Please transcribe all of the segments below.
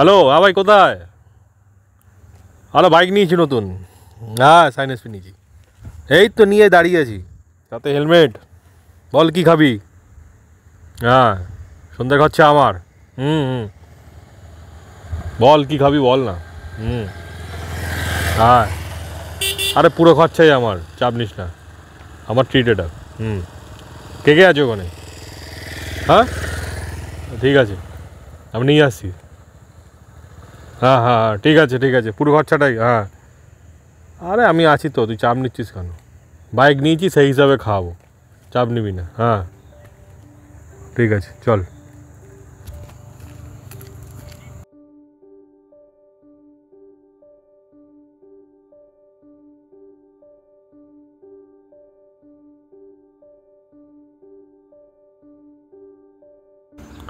Hello, হ্যাঁ ভাই কোথায়? আরে বাইক নিয়েছি নতুন। হ্যাঁ, সাইন এসপি নিয়েছি। এই তো নিয়ে দাঁড়িয়ে আছি, তাতে হেলমেট। বল কি খাবি? হ্যাঁ, সন্ধ্যা খরচা আমার। হুম হুম, বল কি খাবি বল না। হুম, হ্যাঁ, আরে পুরো খরচাই আমার, চাপ নিস না। আমার ট্রিট এটা। হুম, কে কে আছে ওখানে? হ্যাঁ, ঠিক আছে, আমি নিয়ে আসছি। হ্যাঁ হ্যাঁ হ্যাঁ, ঠিক আছে ঠিক আছে, পুরো খরচাটাই। হ্যাঁ, আরে আমি আছি তো, তুই চাপ নিচ্ছিস কেন? বাইক নিয়েছি সেই হিসাবে খাওয়াবো, চাপ নিবি না। হ্যাঁ, ঠিক আছে, চল।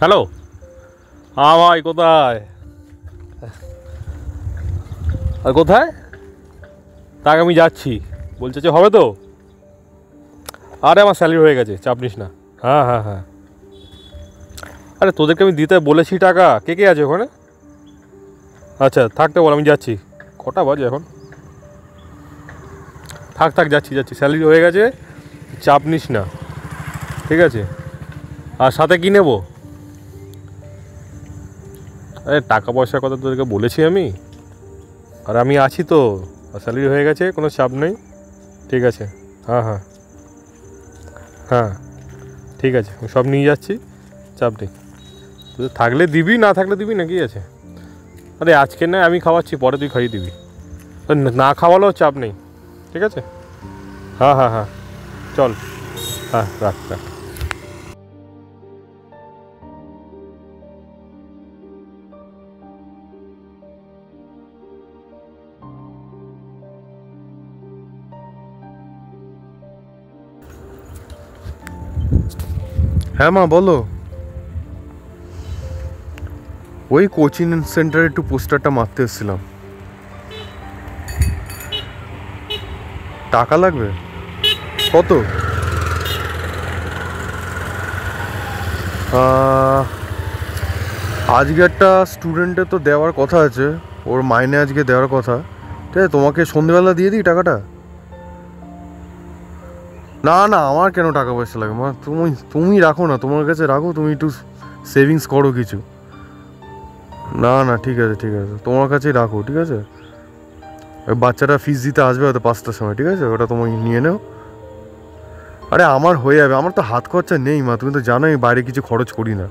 হ্যালো, হ্যাঁ ভাই কোথায়? আর কোথায়? তাকে আমি যাচ্ছি, বলছে যে হবে তো। আরে আমার স্যালারি হয়ে গেছে, চাপ নিস না। হ্যাঁ হ্যাঁ হ্যাঁ, আরে তোদেরকে আমি দিতে বলেছি টাকা। কে কে আছে ওখানে? আচ্ছা থাকতে বল, আমি যাচ্ছি। কটা বাজে এখন? থাক থাক, যাচ্ছি যাচ্ছি, স্যালারি হয়ে গেছে, চাপ নিস না। ঠিক আছে, আর সাথে কি নেবো? আরে টাকা পয়সার কথা তোদেরকে বলেছি আমি। আর আমি আছি তো, আর স্যালারি হয়ে গেছে, কোনো চাপ নেই। ঠিক আছে, হ্যাঁ হ্যাঁ হ্যাঁ, ঠিক আছে, আমি সব নিয়ে যাচ্ছি, চাপ নেই। তুই থাকলে দিবি, না থাকলে দিবি না, কি আছে? আরে আজকে না আমি খাওয়াচ্ছি, পরে তুই খাইয়ে দিবি। না খাওয়ালেও চাপ নেই। ঠিক আছে, হ্যাঁ হ্যাঁ হ্যাঁ, চল। হ্যাঁ, রাখ রাখ। হ্যাঁ মা বলো। ওই কোচিং সেন্টারে একটু পোস্টারটা মারতে এসেছিলাম। টাকা লাগবে কত? আহ, আজকে একটা স্টুডেন্টের তো দেওয়ার কথা আছে, ওর মাইনে আজকে দেওয়ার কথা। ঠিক আছে, তোমাকে সন্ধেবেলা দিয়ে দিই টাকাটা। না না, আমার কেন টাকা পয়সা লাগে মা? তুমি তুমি রাখো না, তোমার কাছে রাখো, তুমি একটু সেভিংস করো কিছু। না না, ঠিক আছে ঠিক আছে, তোমার কাছেই রাখো। ঠিক আছে, ওই বাচ্চাটা ফিস দিতে আসবে হয়তো 5টার সময়। ঠিক আছে, ওটা তুমি নিয়ে নাও। আরে আমার হয়ে যাবে, আমার তো হাত খরচা নেই মা, তুমি তো জানোই বাইরে কিছু খরচ করি না।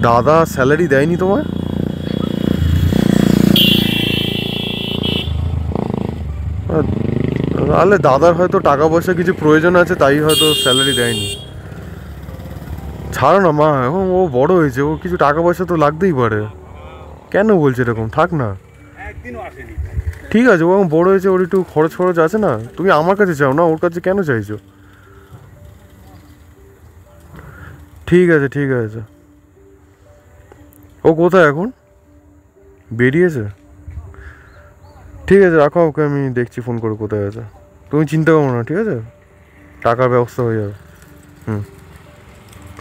দাদা স্যালারি দেয়নি তোমায়? তাহলে দাদার হয়তো টাকা পয়সা কিছু প্রয়োজন আছে, তাই হয়তো স্যালারি দেয়নি। ছাড়ো না মা, এখন ও বড় হয়েছে, ও কিছু টাকা পয়সা তো লাগতেই পারে। কেন বলছে এরকম? থাক না। ঠিক আছে, ও এখন বড় হয়েছে, ওর একটু খরচ খরচ আছে না। তুমি আমার কাছে চাও না, ওর কাছে কেন চাইছো? ঠিক আছে ঠিক আছে। ও কোথায় এখন? বেরিয়েছে? ঠিক আছে, রাখো, ওকে আমি দেখছি ফোন করে কোথায় আছে। তুমি চিন্তা করো না, ঠিক আছে, টাকার ব্যবস্থা হয়ে যাবে। হুম,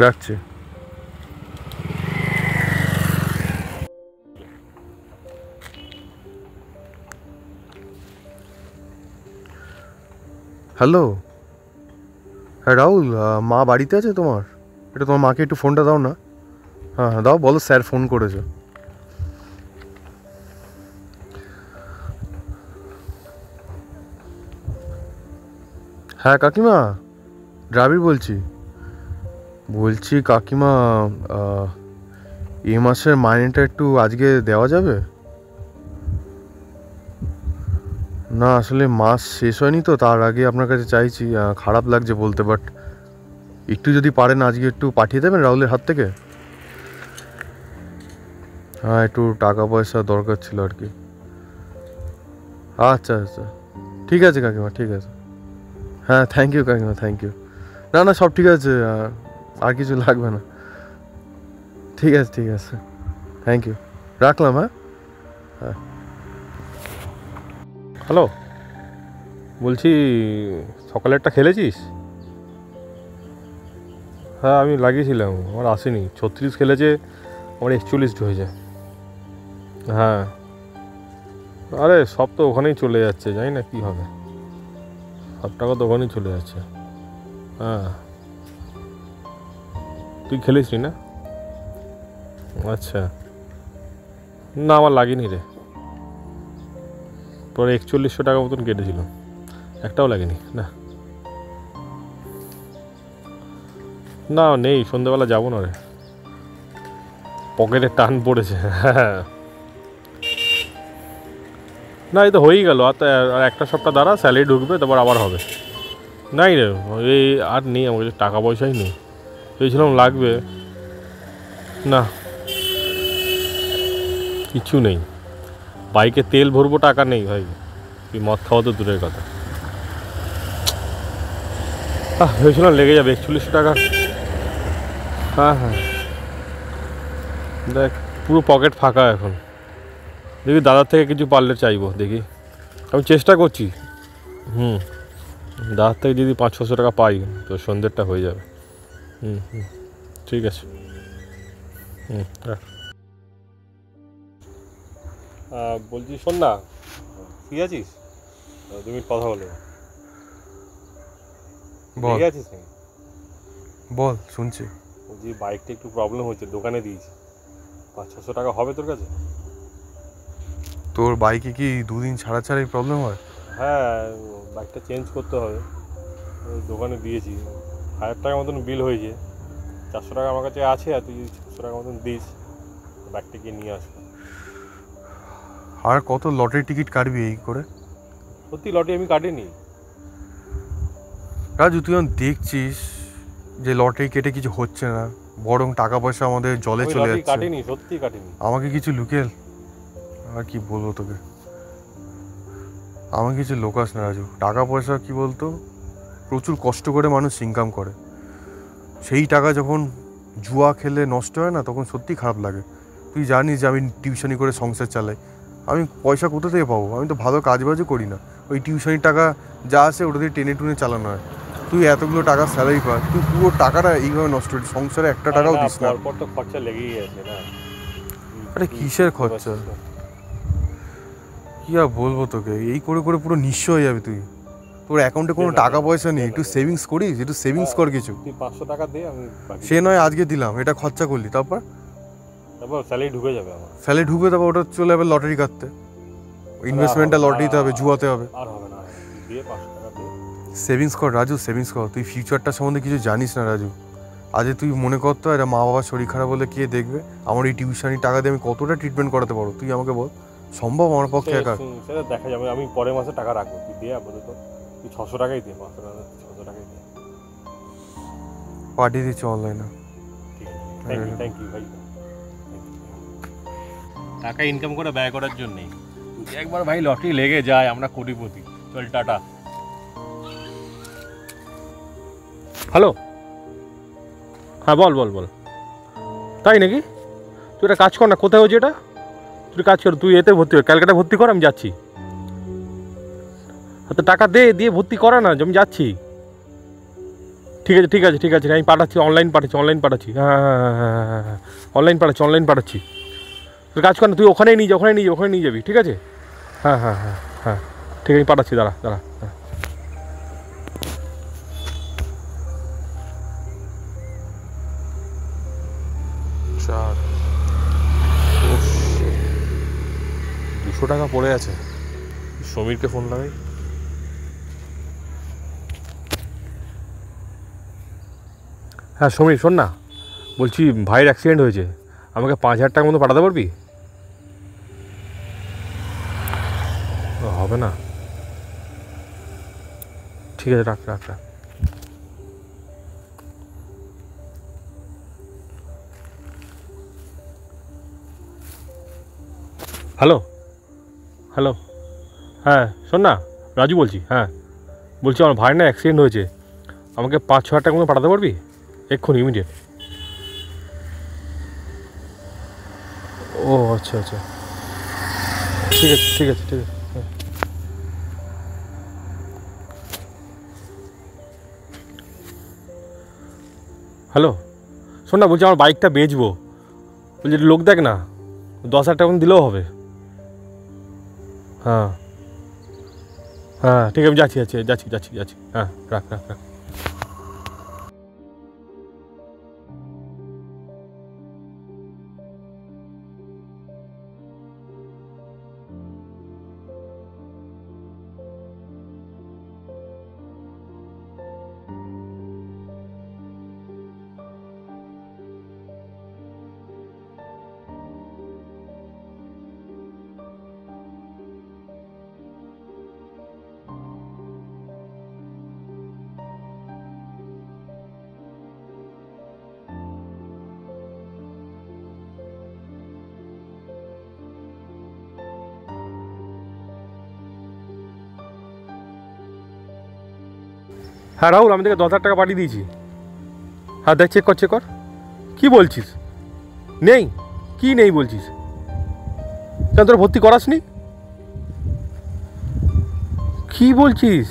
রাখছি। হ্যালো, হ্যাঁ রাহুল, মা বাড়িতে আছে তোমার? এটা তোমার মাকে একটু ফোনটা দাও না। হ্যাঁ হ্যাঁ দাও, বলো স্যার ফোন করেছে। হ্যাঁ কাকিমা, দ্রাবিড় বলছি। বলছি কাকিমা, আহ, এই মাসের মাইনেটা একটু আজকে দেওয়া যাবে? না আসলে মাস শেষ হয়নি তো, তার আগে আপনার কাছে চাইছি। খারাপ লাগছে বলতে, বাট একটু যদি পারেন আজকে একটু পাঠিয়ে দেবেন রাহুলের হাত থেকে। হ্যাঁ, একটু টাকা পয়সা দরকার ছিল আর কি। আচ্ছা আচ্ছা, ঠিক আছে কাকিমা, ঠিক আছে। হ্যাঁ থ্যাংক ইউ কাকিমা, থ্যাংক ইউ। না না, সব ঠিক আছে, আর কিছু লাগবে না। ঠিক আছে ঠিক আছে, থ্যাংক ইউ, রাখলাম। হ্যাঁ হ্যাঁ। হ্যালো, বলছি সকালেরটা খেলেছিস? হ্যাঁ আমি লাগিয়েছিলাম, আমার আসেনি। 36 খেলেছে, আমার 41 হয়েছে। হ্যাঁ আরে সব তো ওখানেই চলে যাচ্ছে, জানি না কী হবে, সব টাকা তো ওখানেই চলে যাচ্ছে। হ্যাঁ তুই খেলিস নি না? আচ্ছা, না আমার লাগেনি রে, পরে 4100 টাকা মতন কেটেছিল, একটাও লাগেনি। না না নেই, সন্ধ্যেবেলা যাবো না রে, পকেটে টান পড়েছে। হ্যাঁ না এই তো হয়েই গেল, আর একটা সপ্তাহ দ্বারা স্যালারি ঢুকবে, তারপর আবার হবে। নাই রে, এই আর নেই আমার কাছে, টাকা পয়সাই নেই। ভেবেছিলাম লাগবে, না কিছু নেই। বাইকে তেল ভরবো, টাকা নেই ভাই, তুই মদ খাওয়া তো দূরের কথা। ভেবেছিলাম লেগে যাবে 4100 টাকা। হ্যাঁ হ্যাঁ দেখ, পুরো পকেট ফাঁকা এখন। দেখি দাদার থেকে কিছু পারলে চাইবো, দেখি আমি চেষ্টা করছি। হুম, দাদার থেকে যদি 500-600 টাকা পাই তো সন্ধ্যেরটা হয়ে যাবে। হুম হুম ঠিক আছে। হুম রাখ। বলছি শোন না, ফ্রি আছিস? 2 মিনিট কথা বলবো। বল ঠিক আছিস নাকি? বল, শুনছি। বলছি বাইকটা একটু প্রবলেম হচ্ছে, দোকানে দিয়েছি, 500-600 টাকা হবে তোর কাছে? তোর বাইকে কি দুদিন ছাড়া ছাড়াই প্রবলেম হয়? হ্যাঁ বাইকটা চেঞ্জ করতে হবে, ওই দোকানে দিয়েছি, 1000 টাকা মতন বিল হয়েছে, 400 টাকা আমার কাছে আছে, আর তুই যদি 600 টাকা মতন দিস বাইকটা গিয়ে নিয়ে আসবো। আর কত লটারি টিকিট কাটবি এই করে? সত্যি লটে আমি কাটিনি। রাজু, তুই এখন দেখছিস যে লটারি কেটে কিছু হচ্ছে না, বরং টাকা পয়সা আমাদের জলে আমি চলে লটারি যাচ্ছে। কাটিনি, সত্যি কাটিনি। আমাকে কিছু লুকেল, আর কি বলবো তোকে, আমাকে কিছু লোকাস না রাজু। টাকা পয়সা কি বলতো, প্রচুর কষ্ট করে মানুষ ইনকাম করে, সেই টাকা যখন জুয়া খেলে নষ্ট হয় না, তখন সত্যি খারাপ লাগে। তুই জানিস যে আমি টিউশনি করে সংসার চালাই, আমি পয়সা কোথা থেকে পাবো? আমি তো ভালো কাজবাজও করি না, ওই টিউশনির টাকা যা আসে ওটা দিয়ে টেনে টুনে চালানো হয়। তুই এতগুলো টাকা স্যালারি পাস, তুই পুরো টাকাটা এইভাবে নষ্ট করিস, সংসারে একটা টাকাও দিস না। পরপর তো খরচা লেগেই আছে না। আরে কিসের খরচা, কি আর বলবো তোকে, এই করে করে পুরো নিঃস্ব হয়ে যাবে তুই। তোর অ্যাকাউন্টে কোনো টাকা পয়সা নেই, একটু সেভিংস করিস, একটু সেভিংস কর কিছু। তুই 500 টাকা দে, আমি সে নয় আজকে দিলাম, এটা খরচা করলি, তারপর স্যালারি ঢুকে যাবে আমার। স্যালারি ঢুকবে, তারপর ওটা চলে যাবে লটারি কাটতে, ইনভেস্টমেন্টটা লটারিতে হবে, জুয়াতে হবে। আর হবে না, দিয়ে 500 টাকা দে। সেভিংস কর রাজু, সেভিংস কর। তুই ফিউচারটা সম্বন্ধে কিছু জানিস না রাজু। আজ তুই মনে করতো এটা মা বাবার শরীর খারাপ হলে কে দেখবে, আমার এই টিউশনি টাকা দিয়ে আমি কতটা ট্রিটমেন্ট করাতে পারবো, তুই আমাকে বল, সম্ভব আমার পক্ষে একা? সেটা দেখা যাবে, আমি পরের মাসে টাকা রাখবো, তুই দে আপাতত। তুই 600 টাকাই দে, 500 টাকা 600 টাকাই দে। পাঠিয়ে দিচ্ছি অনলাইনে। ঠিক আছে, থ্যাংক ইউ ভাই। টাকা ইনকাম করে ব্যয় করার জন্যই, একবার ভাই লটারি লেগে যায় আমরা কোটিপতি। চল টাটা। হ্যালো, হ্যাঁ বল বল বল। তাই নাকি? তুই একটা কাজ কর না, কোথায় হচ্ছে এটা? তুই কাজ কর, তুই এতে ভর্তি কর, ক্যালকাটা ভর্তি কর, আমি যাচ্ছি। তো টাকা দে, দিয়ে ভর্তি করা না, আমি যাচ্ছি। ঠিক আছে ঠিক আছে ঠিক আছে, আমি পাঠাচ্ছি, অনলাইন পাঠাচ্ছি। হ্যাঁ হ্যাঁ হ্যাঁ হ্যাঁ হ্যাঁ হ্যাঁ, অনলাইন পাঠাচ্ছি। তুই কাজ কর না, তুই ওখানেই নিয়ে যাবি, ঠিক আছে? হ্যাঁ হ্যাঁ হ্যাঁ হ্যাঁ ঠিক আছে, আমি পাঠাচ্ছি, দাঁড়া। চার 200 টাকা পড়ে আছে, সমীরকে ফোন লাগাই। হ্যাঁ সমীর শোন না, বলছি ভাইয়ের অ্যাক্সিডেন্ট হয়েছে, আমাকে 5000 টাকার মতো পাঠাতে পারবি? হবে না, ঠিক আছে, রাখ। হ্যালো, হ্যাঁ শোন না, রাজু বলছি। হ্যাঁ বলছি আমার ভাইয়ের না অ্যাক্সিডেন্ট হয়েছে, আমাকে 5-6 টাকার মতো পাঠাতে পারবি এক্ষুনি, ইমিডিয়েট? ও আচ্ছা ঠিক আছে হ্যালো, শোন না, বলছি আমার বাইকটা বেচবো, বলছি একটু লোক দেখ না, 10,000 টাকা দিলেও হবে। হ্যাঁ হ্যাঁ ঠিক আছে, আমি যাচ্ছি। হ্যাঁ, রাখ। হ্যাঁ রাহুল, আমি তোকে 10,000 টাকা পাঠিয়ে দিয়েছি। হ্যাঁ দেখ, চেক কর। কী বলছিস? নেই? কি নেই বলছিস? কেন তোরা ভর্তি করাসনি? কি বলছিস?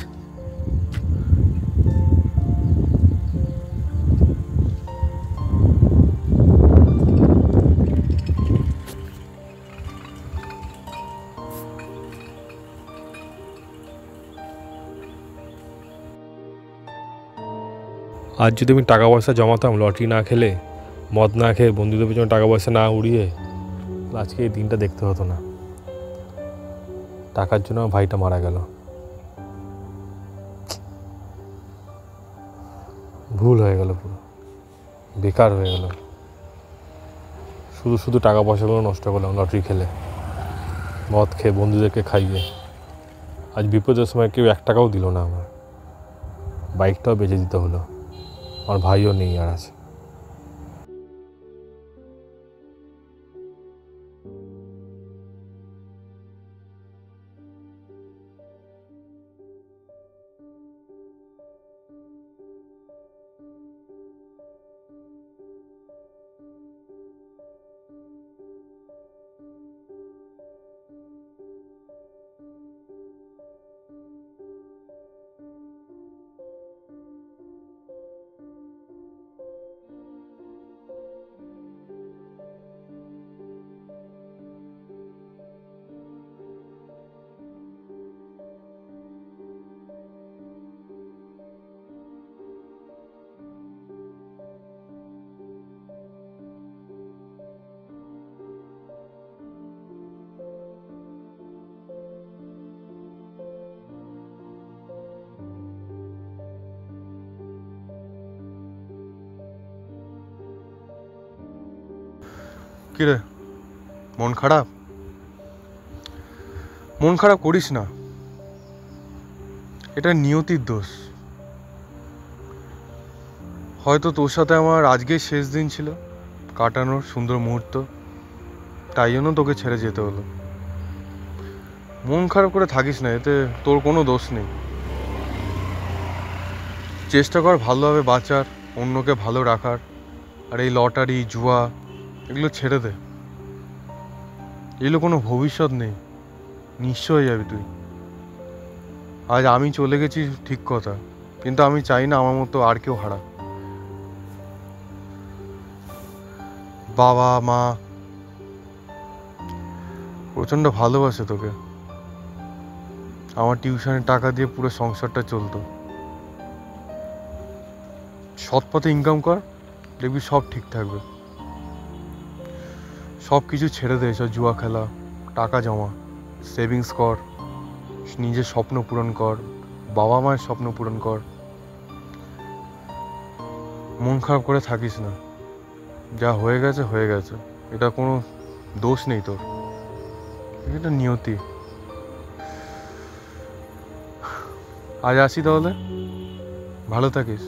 আজ যদি আমি টাকা পয়সা জমাতাম, লটারি না খেলে, মদ না খেয়ে, বন্ধুদের পেছনে টাকা পয়সা না উড়িয়ে, আজকে এই দিনটা দেখতে হতো না। টাকার জন্য আমার ভাইটা মারা গেল। ভুল হয়ে গেল, পুরো বেকার হয়ে গেল। শুধু টাকা পয়সাগুলো নষ্ট করলাম লটারি খেলে, মদ খেয়ে, বন্ধুদেরকে খাইয়ে। আজ বিপদের সময় কেউ 1 টাকাও দিল না আমার, বাইকটাও বেচে দিতে হলো। আমার ভাইও নেই আর আছে। কিরে, মন খারাপ করিস না, এটা নিয়তির দোষ। হয়তো তোর সাথে আমার আজকেই শেষ দিন ছিল কাটানোর সুন্দর মুহূর্ত, তাই জন্য তোকে ছেড়ে যেতে হলো। মন খারাপ করে থাকিস না, এতে তোর কোনো দোষ নেই। চেষ্টা কর ভালোভাবে বাঁচার, অন্যকে ভালো রাখার। আর এই লটারি, জুয়া, এগুলো ছেড়ে দে। এগুলো কোনো ভবিষ্যৎ নেই, নিঃস্ব হয়ে যাবি তুই। আজ আমি চলে গেছি ঠিক কথা, কিন্তু আমি চাই না আমার মতো আর কেউ হারা। বাবা মা প্রচণ্ড ভালোবাসে তোকে। আমার টিউশনের টাকা দিয়ে পুরো সংসারটা চলতো। সৎ পথে ইনকাম কর, দেখবি সব ঠিক থাকবে। সব কিছু ছেড়ে দে, সব জুয়া খেলা, টাকা জমা, সেভিংস কর, নিজের স্বপ্ন পূরণ কর, বাবা মায়ের স্বপ্ন পূরণ কর। মন খারাপ করে থাকিস না, যা হয়ে গেছে, এটা কোনো দোষ নেই তোর, এটা নিয়তি। আজ আসি তাহলে, ভালো থাকিস।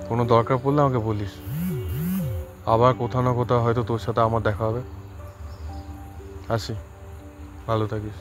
কোনো দরকার পড়লে আমাকে বলিস, আবার কোথাও না কোথাও হয়তো তোর সাথে আমার দেখা হবে। আসি, ভালো থাকিস।